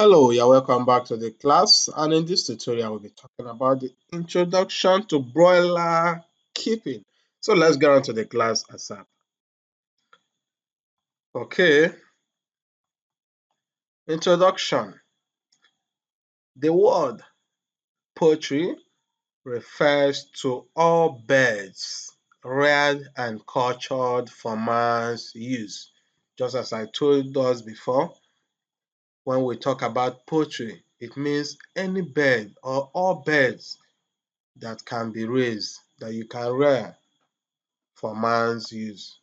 Hello, you're welcome back to the class, and in this tutorial we'll be talking about the introduction to broiler keeping. So let's get on to the class ASAP. Okay, introduction. The word poultry refers to all birds reared and cultured for man's use. Just as I told us before, when we talk about poultry, it means any bird or all birds that can be raised, that you can rear for man's use,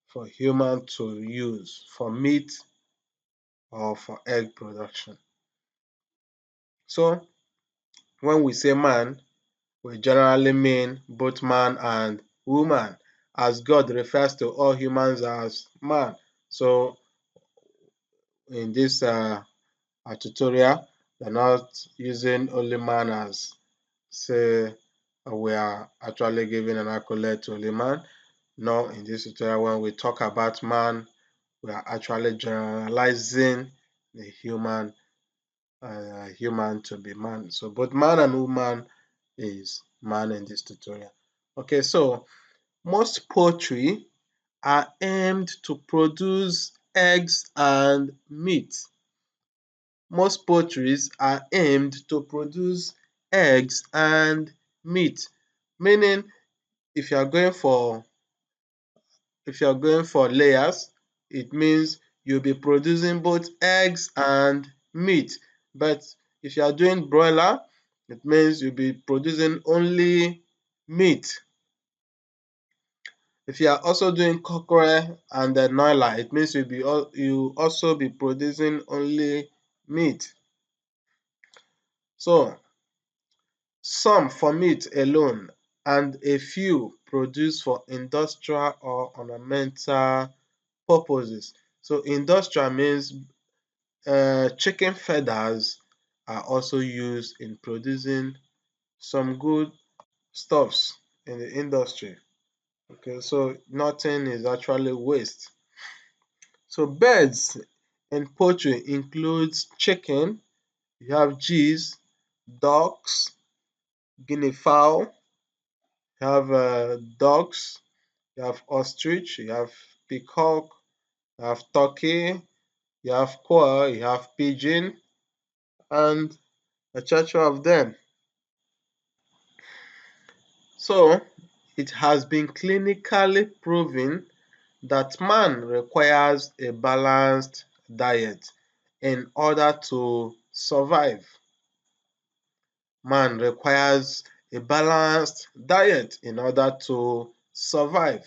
for human to use, for meat or for egg production. So when we say man, we generally mean both man and woman, as God refers to all humans as man. So in this tutorial, we're not using only man as say we are actually giving an accolade to only man. No, in this tutorial, when we talk about man, we are actually generalizing the human to be man. So both man and woman is man in this tutorial. Okay, so most poultry are aimed to produce eggs and meat. Most poultries are aimed to produce eggs and meat, meaning if you are going for layers, it means you'll be producing both eggs and meat. But if you are doing broiler, it means you'll be producing only meat. If you are also doing cockerel and the noiler, it means you also be producing only meat. So some for meat alone and a few produced for industrial or ornamental purposes. So industrial means chicken feathers are also used in producing some good stuffs in the industry. Okay, so nothing is actually waste. So birds in poultry includes chicken, you have geese, ducks, guinea fowl, you have ducks, you have ostrich, you have peacock, you have turkey, you have quail, you have pigeon, and a charter of them. So it has been clinically proven that man requires a balanced diet in order to survive. Man requires a balanced diet in order to survive.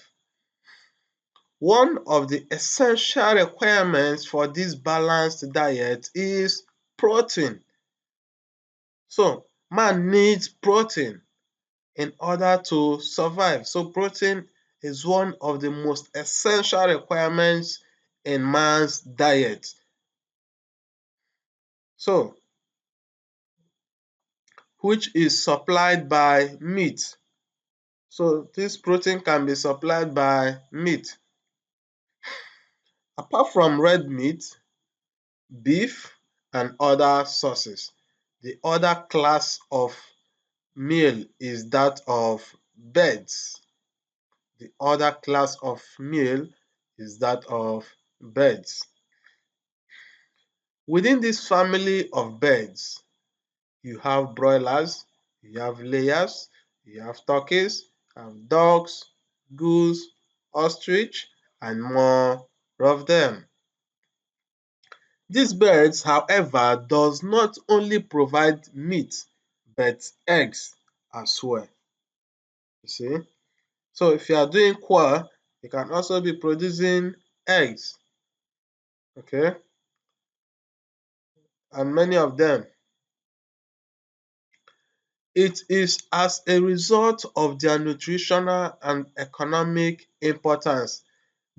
One of the essential requirements for this balanced diet is protein. So man needs protein in order to survive. So protein is one of the most essential requirements in man's diet. So, which is supplied by meat. So this protein can be supplied by meat. Apart from red meat, beef, and other sources, the other class of meal is that of birds. The other class of meal is that of birds. Within this family of birds, you have broilers, you have layers, you have turkeys, you have ducks, goose, ostrich, and more of them. These birds, however, does not only provide meat, but eggs as well. You see? So if you are doing quail, you can also be producing eggs. Okay? And many of them. It is as a result of their nutritional and economic importance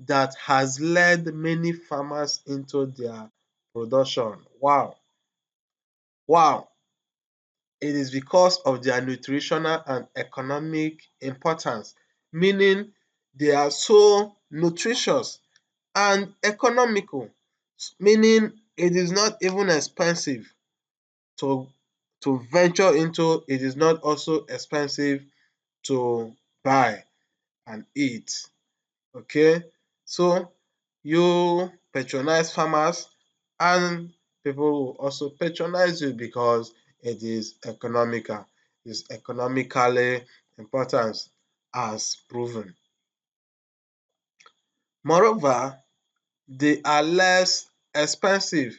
that has led many farmers into their production. Wow! Wow! It is because of their nutritional and economic importance, meaning they are so nutritious and economical, meaning it is not even expensive to venture into. It is not also expensive to buy and eat. Okay, so you patronize farmers and people will also patronize you because it is economical. It's economically important as proven. Moreover, they are less expensive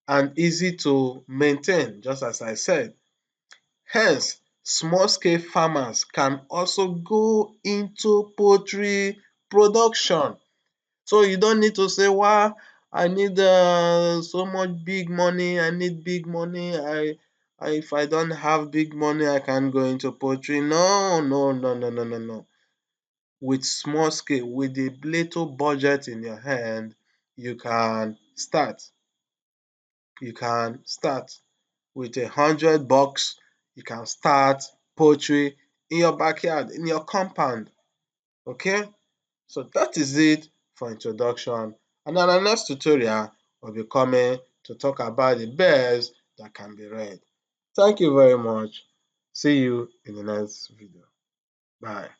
and easy to maintain, just as I said. Hence, small scale farmers can also go into poultry production. So you don't need to say, wow, I need so much big money, I need big money. If I don't have big money, I can't go into poultry. No, no, no, no, no, no, no. With small scale, with a little budget in your hand, you can start. You can start with $100. You can start poultry in your backyard, in your compound. Okay? So that is it for introduction. And in our next tutorial, we'll be coming to talk about the birds that can be read. Thank you very much. See you in the next video. Bye.